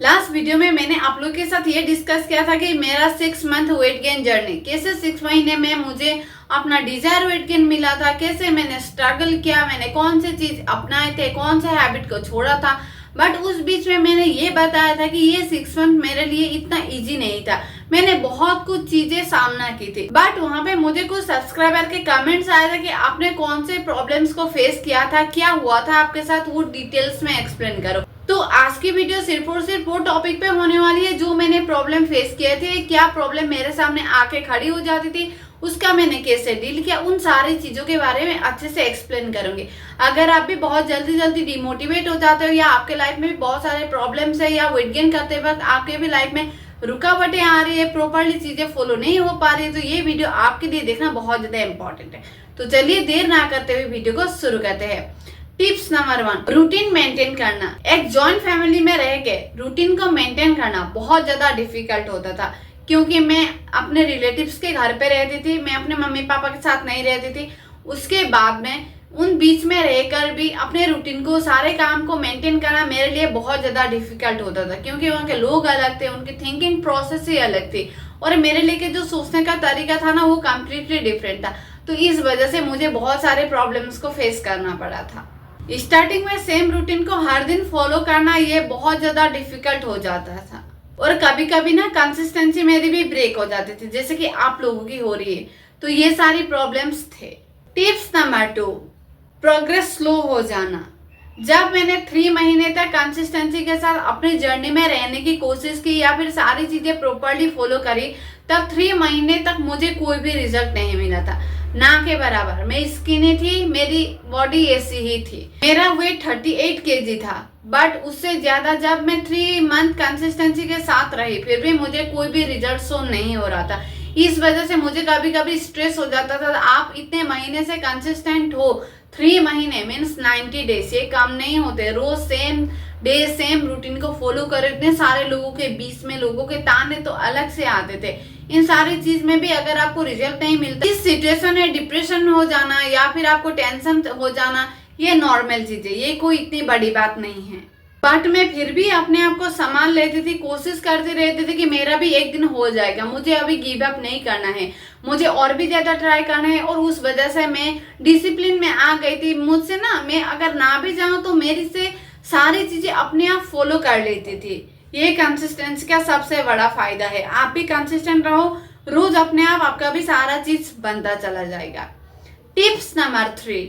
Last video में मैंने आप लोग के साथ ये डिस्कस किया था कि मेरा 6 मंथ वेट गेन जर्नी कैसे 6 महीने में मुझे अपना डिजायर वेट गेन मिला था, कैसे मैंने स्ट्रगल किया, मैंने कौन से चीज अपनाए थे, कौन से हैबिट को छोड़ा था। बट उस बीच में मैंने ये बताया था कि ये 6 मंथ मेरे लिए इतना इजी नहीं था, मैंने बहुत कुछ चीजें सामना की थी। बट वहां पे मुझे कुछ सब्सक्राइबर के कमेंट्स आए थे कि आपने कौन से प्रॉब्लम्स को फेस किया था, क्या हुआ था आपके साथ, वो डिटेल्स में एक्सप्लेन करो। तो आज की वीडियो सिर्फ और सिर्फ वो टॉपिक पे होने वाली है जो मैंने प्रॉब्लम फेस किए थे, क्या प्रॉब्लम मेरे सामने आके खड़ी हो जाती थी, उसका मैंने कैसे डील किया, उन सारी चीजों के बारे में अच्छे से एक्सप्लेन करूंगी। अगर आप भी बहुत जल्दी जल्दी डिमोटिवेट हो जाते हो या आपके लाइफ में भी बहुत सारे प्रॉब्लम्स है या वेट गेन करते वक्त आपके भी लाइफ में रुकावटें आ रही है, प्रॉपरली चीजें फॉलो नहीं हो पा रही है, तो ये वीडियो आपके लिए देखना बहुत ज्यादा इंपॉर्टेंट है। तो चलिए देर ना करते हुए वीडियो को शुरू करते हैं। टिप्स नंबर 1, रूटीन मेंटेन करना। एक जॉइंट फैमिली में रह के रूटीन को मेंटेन करना बहुत ज्यादा डिफिकल्ट होता था, क्योंकि मैं अपने रिलेटिव्स के घर पे रहती थी, मैं अपने मम्मी पापा के साथ नहीं रहती थी। उसके बाद में उन बीच में रहकर भी अपने रूटीन को, सारे काम को मेंटेन करना मेरे लिए बहुत ज्यादा डिफिकल्ट होता था, क्योंकि वहाँ के लोग अलग थे, उनकी थिंकिंग प्रोसेस ही अलग थी और मेरे लिए जो सोचने का तरीका था ना वो कम्प्लीटली डिफरेंट था। तो इस वजह से मुझे बहुत सारे प्रॉब्लम्स को फेस करना पड़ा था। स्टार्टिंग में सेम रूटीन को हर दिन फॉलो करना ये बहुत ज्यादा डिफिकल्ट हो जाता था और कभी कभी ना कंसिस्टेंसी मेरी भी ब्रेक हो जाती थी, जैसे कि आप लोगों की हो रही है। तो ये सारी प्रॉब्लम्स थे। टिप्स नंबर 2, प्रोग्रेस स्लो हो जाना। जब मैंने 3 महीने तक कंसिस्टेंसी के साथ अपनी जर्नी में रहने की कोशिश की या फिर सारी चीजें प्रॉपरली फॉलो करी, तब 3 महीने तक मुझे कोई भी रिजल्ट नहीं मिला था, ना के बराबर। मैं स्किनी थी, मेरी बॉडी ऐसी ही थी। मेरा वेट 38 kg था, बट उससे ज्यादा जब मैं 3 मंथ कंसिस्टेंसी के साथ रही फिर भी मुझे कोई भी रिजल्ट शो नहीं हो रहा था। इस वजह से मुझे कभी कभी स्ट्रेस हो जाता था। आप इतने महीने से कंसिस्टेंट हो, 3 महीने मीन्स 90 डेज, ये काम नहीं होते। रोज सेम डे सेम रूटीन को फॉलो करो। इतने सारे लोगों के बीच में लोगों के ताने तो अलग से आते थे। इन सारी चीज में भी अगर आपको रिजल्ट नहीं मिलता, इस सिचुएशन में डिप्रेशन हो जाना या फिर आपको टेंशन हो जाना ये नॉर्मल चीज है, ये कोई इतनी बड़ी बात नहीं है। बट मैं फिर भी अपने आप को संभाल लेती थी, कोशिश करती रहती थी कि मेरा भी एक दिन हो जाएगा, मुझे अभी गिव अप नहीं करना है, मुझे और भी ज्यादा ट्राई करना है। और उस वजह से मैं डिसिप्लिन में आ गई थी। मुझसे ना, मैं अगर ना भी जाऊं तो मेरी से सारी चीजें अपने आप फॉलो कर लेती थी। ये कंसिस्टेंसी का सबसे बड़ा फायदा है। आप भी कंसिस्टेंट रहो, रोज अपने आप आपका भी सारा चीज बनता चला जाएगा। टिप्स नंबर 3,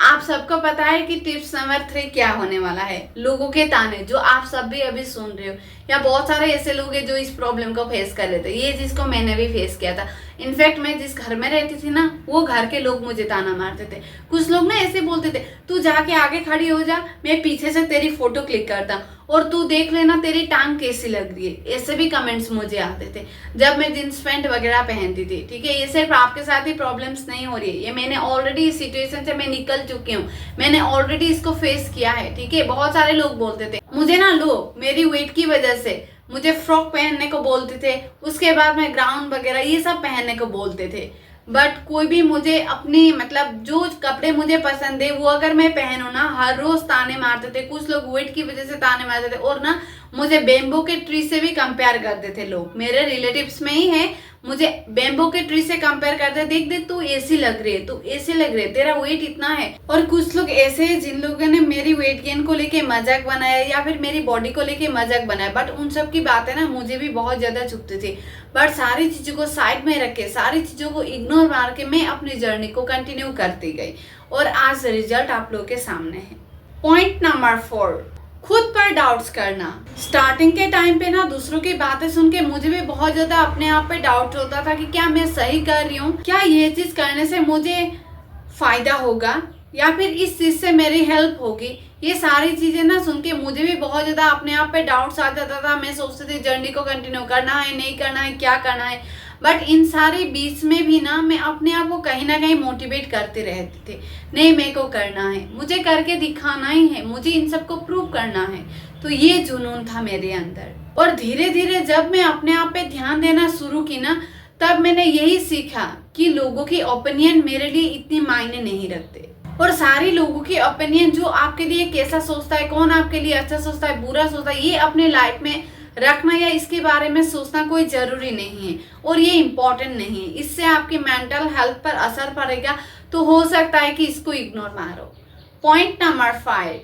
आप सबको पता है कि टिप्स नंबर 3 क्या होने वाला है। लोगों के ताने, जो आप सब भी अभी सुन रहे हो, या बहुत सारे ऐसे लोग हैं जो इस प्रॉब्लम को फेस कर रहे थे। ये चीज को मैंने भी फेस किया था। इनफैक्ट मैं जिस घर में रहती थी ना, वो घर के लोग मुझे ताना मारते थे। कुछ लोग ना ऐसे बोलते थे, तू जाके आगे खड़ी हो जा, मैं पीछे से तेरी फोटो क्लिक करता, और तू देख लेना तेरी टांग कैसी लग रही है। ऐसे भी कमेंट्स मुझे आते थे जब मैं जींस पैंट वगैरह पहनती थी। ठीक है, ये सिर्फ आपके साथ ही प्रॉब्लम्स नहीं हो रही है, ये मैंने ऑलरेडी इस सिचुएशन से मैं निकल चुकी हूँ, मैंने ऑलरेडी इसको फेस किया है। ठीक है, बहुत सारे लोग बोलते थे मुझे ना, लो मेरी वेट की वजह से मुझे फ्रॉक पहनने को बोलते थे, उसके बाद में ग्राउंड वगैरह ये सब पहनने को बोलते थे। बट कोई भी मुझे अपनी, मतलब जो कपड़े मुझे पसंद है वो अगर मैं पहनूं ना, हर रोज ताने मारते थे। कुछ लोग वेट की वजह से ताने मारते थे, और ना मुझे बेम्बो के ट्री से भी कंपेयर करते थे लोग। मेरे रिलेटिव्स में ही है, मुझे बेम्बो के ट्री से कंपेयर करते, देख देख तू ऐसी लग रही है, तू ऐसे लग रही है, तेरा वेट इतना है। और कुछ लोग ऐसे हैं जिन लोगों ने मेरी वेट गेन को लेके मजाक बनाया या फिर मेरी बॉडी को लेके मजाक बनाया। बट उन सब की बातें ना मुझे भी बहुत ज्यादा चुभती थी। बट सारी चीजों को साइड में रख के, सारी चीजों को इग्नोर मार के मैं अपनी जर्नी को कंटिन्यू करती गई, और आज रिजल्ट आप लोगों के सामने है। पॉइंट नंबर 4, खुद पर डाउट्स करना। स्टार्टिंग के टाइम पे ना दूसरों की बातें सुन के मुझे भी बहुत ज्यादा अपने आप पे डाउट होता था कि क्या मैं सही कर रही हूँ, क्या ये चीज करने से मुझे फायदा होगा या फिर इस चीज से मेरी हेल्प होगी। ये सारी चीजें ना सुन के मुझे भी बहुत ज्यादा अपने आप पे डाउट्स आ जाता था। मैं सोचती थी जर्नी को कंटिन्यू करना है, नहीं करना है, क्या करना है। बट इन सारे बीच में भी ना मैं अपने आप को कहीं ना कहीं मोटिवेट करते रहती थी, नहीं मेरे को करना है, मुझे करके दिखाना ही है, मुझे इन सबको प्रूव करना है। तो ये जुनून था मेरे अंदर। और धीरे धीरे जब मैं अपने आप पे ध्यान देना शुरू की ना, तब मैंने यही सीखा कि लोगों की ओपिनियन मेरे लिए इतनी मायने नहीं रखते। और सारे लोगों की ओपिनियन जो आपके लिए कैसा सोचता है, कौन आपके लिए अच्छा सोचता है, बुरा सोचता है, ये अपने लाइफ में रखना या इसके बारे में सोचना कोई जरूरी नहीं है और ये इम्पोर्टेंट नहीं है। इससे आपकी मेंटल हेल्थ पर असर पड़ेगा, तो हो सकता है कि इसको इग्नोर मारो। Point number 5,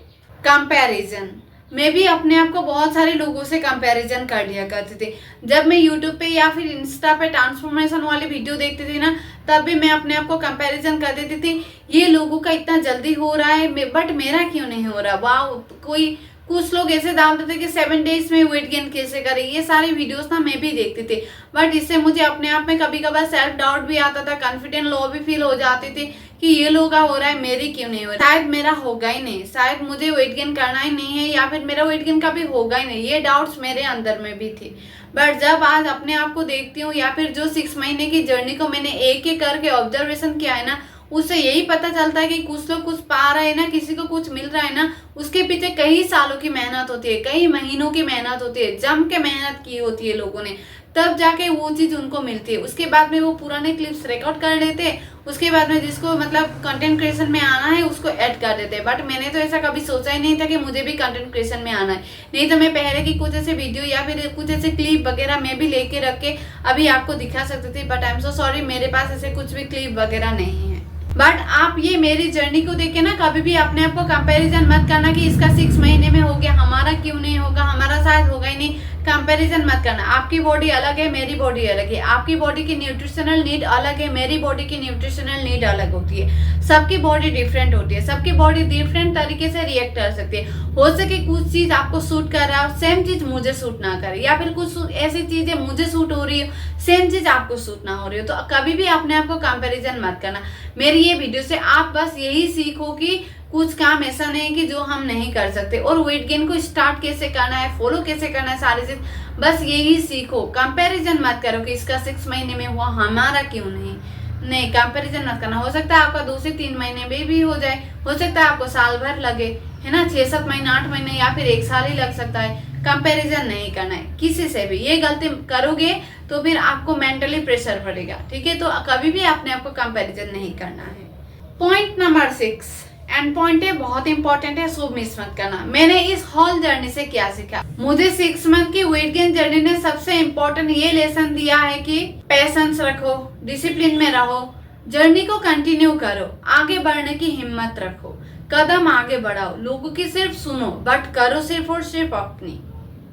comparison. मैं भी अपने आप को बहुत सारे लोगों से कंपैरिजन कर लिया करती थी। जब मैं यूट्यूब पे या फिर इंस्टा पे ट्रांसफॉर्मेशन वाली वीडियो देखती थी ना, तब भी मैं अपने आप को कंपैरिजन कर देती थी, ये लोगों का इतना जल्दी हो रहा है बट मेरा क्यों नहीं हो रहा। वाह, कोई कुछ लोग ऐसे डालते थे कि 7 डेज में वेट गेन कैसे करें। ये सारी वीडियोस ना मैं भी देखती थी, बट इससे मुझे अपने आप में कभी कभार सेल्फ डाउट भी आता था, कॉन्फिडेंट लो भी फील हो जाती थी कि ये लोगों का हो रहा है, मेरी क्यों नहीं हो रहा, शायद मेरा होगा ही नहीं, शायद मुझे वेट गेन करना ही नहीं है, या फिर मेरा वेट गेन कभी होगा ही नहीं। ये डाउट्स मेरे अंदर में भी थी। बट जब आज अपने आप को देखती हूँ, या फिर जो 6 महीने की जर्नी को मैंने एक एक करके ऑब्जर्वेशन किया है ना, उससे यही पता चलता है कि कुछ लोग कुछ पा रहे हैं ना, किसी को कुछ मिल रहा है ना, उसके पीछे कई सालों की मेहनत होती है, कई महीनों की मेहनत होती है, जम के मेहनत की होती है लोगों ने, तब जाके वो चीज उनको मिलती है। उसके बाद में वो पुराने क्लिप्स रिकॉर्ड कर लेते हैं, उसके बाद में जिसको मतलब कंटेंट क्रिएशन में आना है उसको ऐड कर देते हैं। बट मैंने तो ऐसा कभी सोचा ही नहीं था कि मुझे भी कंटेंट क्रिएशन में आना है। नहीं तो मैं पहले की कुछ ऐसे वीडियो या फिर कुछ ऐसे क्लिप वगैरह मैं भी लेके रख के अभी आपको दिखा सकती थी, but I am so sorry, मेरे पास ऐसे कुछ भी क्लिप वगैरह नहीं है। बट आप ये मेरी जर्नी को देख के ना कभी भी अपने आप को कंपैरिजन मत करना कि इसका 6 महीने में हो गया, हमारा क्यों नहीं होगा, हमारा शायद होगा ही नहीं। कंपैरिजन मत करना। आपकी बॉडी अलग है, मेरी बॉडी अलग है, आपकी बॉडी की न्यूट्रिशनल नीड अलग है, मेरी बॉडी की न्यूट्रिशनल नीड अलग होती है। सबकी बॉडी डिफरेंट होती है, सबकी बॉडी डिफरेंट तरीके से रिएक्ट कर सकती है। हो सके कुछ चीज आपको सूट कर रहा है, सेम चीज मुझे सूट ना करे, या फिर कुछ ऐसी चीजें मुझे सूट हो रही हो, सेम चीज आपको सूट ना हो रही हो। तो कभी भी अपने आप को कंपैरिजन मत करना। मेरी ये वीडियो से आप बस यही सीखो कि कुछ काम ऐसा नहीं है कि जो हम नहीं कर सकते, और वेट गेन को स्टार्ट कैसे करना है, फॉलो कैसे करना है, सारी चीज बस यही सीखो। कंपैरिजन मत करो कि इसका 6 महीने में हुआ, हमारा क्यों नहीं। कंपैरिजन मत करना। हो सकता है आपका 2 से 3 महीने में भी हो जाए, हो सकता है आपको साल भर लगे, है ना, 6-7 महीने, 8 महीने या फिर 1 साल ही लग सकता है। कंपैरिजन नहीं करना है किसी से भी। ये गलती करोगे तो फिर आपको मेंटली प्रेशर पड़ेगा, ठीक है। तो कभी भी अपने आप को कंपैरिजन नहीं करना है। पॉइंट नंबर 6 एंड पॉइंट है, बहुत इंपॉर्टेंट है, सो मिस मत करना। मैंने इस होल जर्नी से क्या सीखा? मुझे 6 मंथ की वेट गेन जर्नी ने सबसे इंपॉर्टेंट ये लेसन दिया है कि पेशेंस रखो, डिसिप्लिन में रहो, जर्नी को कंटिन्यू करो, आगे बढ़ने की हिम्मत रखो, कदम आगे बढ़ाओ, लोगों की सिर्फ सुनो बट करो सिर्फ और सिर्फ अपनी।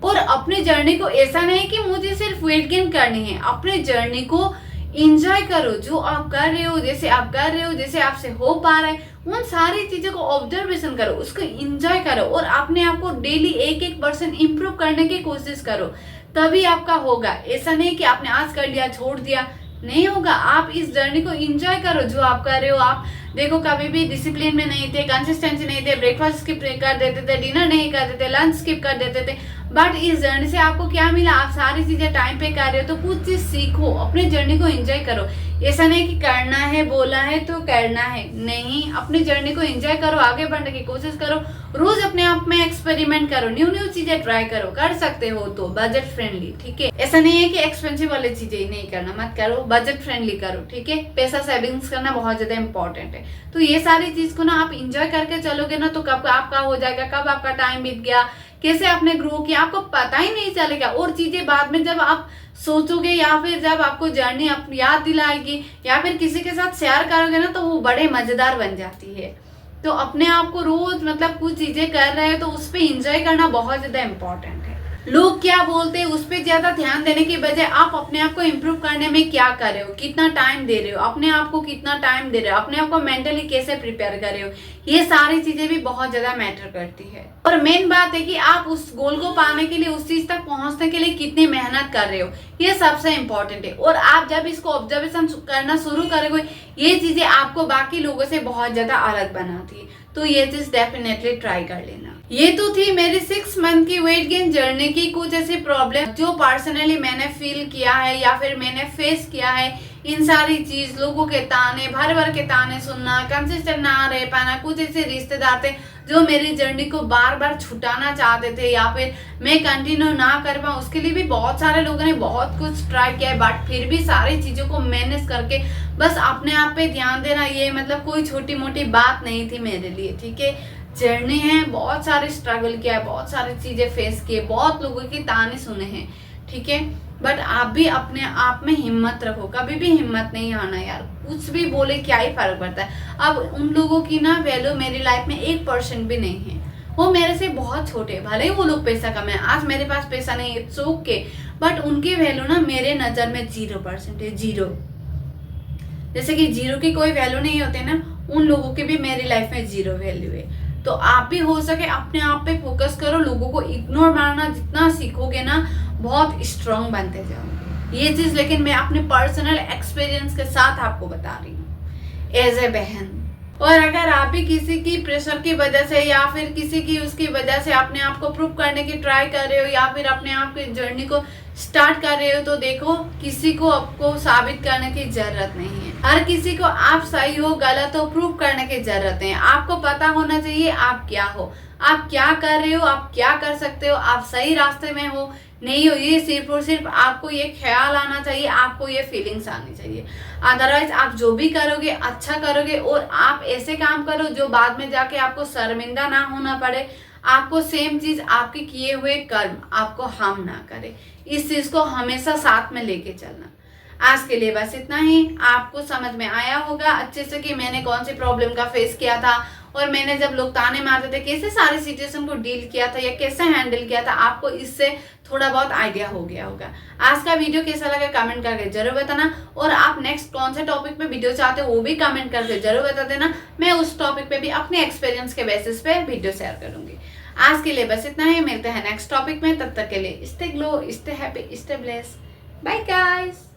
और अपनी जर्नी को ऐसा नहीं कि मुझे सिर्फ वेट गेन करनी है, अपनी जर्नी को इंजॉय करो। जो आप कर रहे हो, जैसे आप कर रहे हो, जैसे आपसे हो पा रहा है, उन सारी चीजों को ऑब्जर्वेशन करो, उसको इंजॉय करो और अपने आप को डेली 1% इम्प्रूव करने की कोशिश करो, तभी आपका होगा। ऐसा नहीं कि आपने आज कर लिया छोड़ दिया, नहीं होगा। आप इस जर्नी को इंजॉय करो जो आप कर रहे हो। आप देखो कभी भी डिसिप्लिन में नहीं थे, कंसिस्टेंसी नहीं थे, ब्रेकफास्ट स्किप कर देते थे, डिनर नहीं करते थे, लंच स्किप कर देते थे, बट इस जर्नी से आपको क्या मिला? आप सारी चीजें टाइम पे कर रहे हो। तो कुछ चीज सीखो, अपनी जर्नी को एंजॉय करो। ऐसा नहीं कि करना है, बोला है तो करना है, नहीं, अपनी जर्नी को एंजॉय करो, आगे बढ़ने की कोशिश करो, रोज अपने आप में एक्सपेरिमेंट करो, न्यू न्यू चीजें ट्राई करो, कर सकते हो तो बजट फ्रेंडली, ठीक है। ऐसा नहीं है कि एक्सपेंसिव वाली चीजें ही नहीं करना, मत करो, बजट फ्रेंडली करो, ठीक है। पैसा सेविंग्स करना बहुत ज्यादा इंपॉर्टेंट है। तो ये सारी चीज को ना आप इंजॉय करके चलोगे ना, तो कब आपका हो जाएगा, कब आपका टाइम बीत गया, कैसे आपने ग्रो किया, आपको पता ही नहीं चलेगा। और चीजें बाद में जब आप सोचोगे या फिर जब आपको जर्नी याद दिलाएगी या फिर किसी के साथ शेयर करोगे ना, तो वो बड़े मजेदार बन जाती है। तो अपने आप को रोज मतलब कुछ चीजें कर रहे हैं तो उस पर इंजॉय करना बहुत ज्यादा इंपॉर्टेंट है। लोग क्या बोलते हैं उस पर ज्यादा ध्यान देने की बजाय आप अपने आप को इम्प्रूव करने में क्या कर रहे हो, कितना टाइम दे रहे हो, अपने आप को कितना टाइम दे रहे हो, अपने आप को मेंटली कैसे प्रिपेयर कर रहे हो, ये सारी चीजें भी बहुत ज्यादा मैटर करती है। और मेन बात है कि आप उस गोल को पाने के लिए, उस चीज तक पहुंचने के लिए कितनी मेहनत कर रहे हो, ये सबसे इंपॉर्टेंट है। और आप जब इसको ऑब्जर्वेशन करना शुरू करोगे, ये चीजें आपको बाकी लोगों से बहुत ज्यादा अलग बनाती है। तो ये चीज डेफिनेटली ट्राई कर लेना। ये तो थी मेरी 6 मंथ की वेट गेन जर्नी की कुछ ऐसी प्रॉब्लम जो पर्सनली मैंने फील किया है या फिर मैंने फेस किया है। इन सारी चीज, लोगों के ताने, भर भर के ताने सुनना, कंसिस्टेंट ना रह पाना, कुछ ऐसे रिश्तेदार थे जो मेरी जर्नी को बार बार छुटाना चाहते थे या फिर मैं कंटिन्यू ना कर पाऊँ, उसके लिए भी बहुत सारे लोगों ने बहुत कुछ ट्राई किया है। बट फिर भी सारी चीजों को मैनेज करके बस अपने आप पे ध्यान देना, ये मतलब कोई छोटी मोटी बात नहीं थी मेरे लिए। ठीक है, जर्नी है, बहुत सारे स्ट्रगल किया है, बहुत सारी चीजें फेस किए, बहुत लोगों की ताने सुने हैं। ठीक है, बट आप भी अपने आप में हिम्मत रखो, कभी भी हिम्मत नहीं हारना यार। कुछ भी बोले क्या ही फर्क पड़ता है। अब उन लोगों की ना वैल्यू मेरी लाइफ में 1% भी नहीं है। वो मेरे से बहुत छोटे, भले ही वो लोग पैसा कमाए, आज मेरे पास पैसा नहीं है, इट्स ओके, बट उनकी वैल्यू ना मेरे नजर में 0% है, 0। जैसे कि 0 की कोई वैल्यू नहीं होते ना, उन लोगों की भी मेरी लाइफ में 0 वैल्यू है। तो आप भी हो सके अपने आप पे फोकस करो, लोगों को इग्नोर मारना जितना सीखोगे ना बहुत स्ट्रांग बनते जाओगे। ये चीज लेकिन मैं अपने पर्सनल एक्सपीरियंस के साथ आपको बता रही हूँ एज ए बहन। और अगर आप भी किसी की प्रेशर की वजह से या फिर किसी की उसकी वजह से अपने आप को प्रूव करने की ट्राई कर रहे हो या फिर अपने आप की जर्नी को स्टार्ट कर रहे हो, तो देखो किसी को आपको साबित करने की जरूरत नहीं है। हर किसी को आप सही हो गलत हो प्रूव करने की जरूरत है। आपको पता होना चाहिए आप क्या हो, आप क्या कर रहे हो, आप क्या कर सकते हो, आप सही रास्ते में हो नहीं हो, ये सिर्फ और सिर्फ आपको ये ख्याल आना चाहिए, आपको ये फीलिंग्स आनी चाहिए। अदरवाइज आप जो भी करोगे अच्छा करोगे और आप ऐसे काम करो जो बाद में जाके आपको शर्मिंदा ना होना पड़े, आपको सेम चीज आपके किए हुए कर्म आपको हार्म ना करे। इस चीज को हमेशा साथ में लेके चलना। आज के लिए बस इतना ही। आपको समझ में आया होगा अच्छे से कि मैंने कौन सी प्रॉब्लम का फेस किया था और मैंने जब लोग ताने मारते थे कैसे सारी सिचुएशन को डील किया था या कैसे हैंडल किया था। आपको इससे थोड़ा बहुत आइडिया हो गया होगा। आज का वीडियो कैसा लगा कमेंट करके जरूर बताना, और आप नेक्स्ट कौन से टॉपिक पे वीडियो चाहते हो वो भी कमेंट करके जरूर बता देना। मैं उस टॉपिक पे भी अपने एक्सपीरियंस के बेसिस पे वीडियो शेयर करूंगी। आज के लिए बस इतना ही, मिलते हैं नेक्स्ट टॉपिक में। तब तक के लिए stay glow, stay happy, stay blessed, bye guys.